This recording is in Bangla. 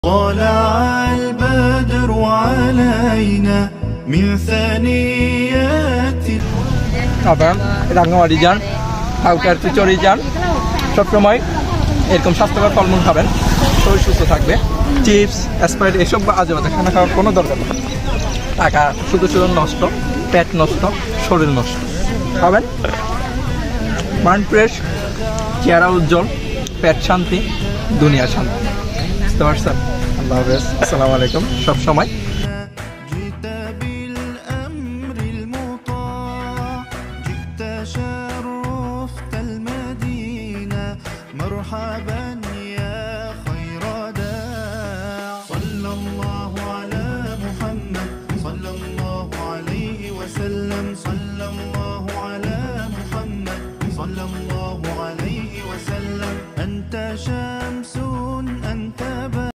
طلع البدر علينا من ثنيات রাঙ্গামাটি যান, হাউকার চুচড়ি যান, সবসময় এরকম স্বাস্থ্যকর ফলমূল খাবেন, শরীর সুস্থ থাকবে। চিপস, স্প্রাইট এসব আজে বাজে খানা খাওয়ার কোনো দরকার নেই। টাকা শুধু শুধু নষ্ট, পেট নষ্ট, শরীর নষ্ট। খাবেন মাইন্ড ফ্রেশ, চেহারা উজ্জ্বল, পেট শান্তি, দুনিয়া শান্তি। বুঝতে পারছেন? আল্লাহ হাফেজ, আসসালামু আলাইকুম। সব সময়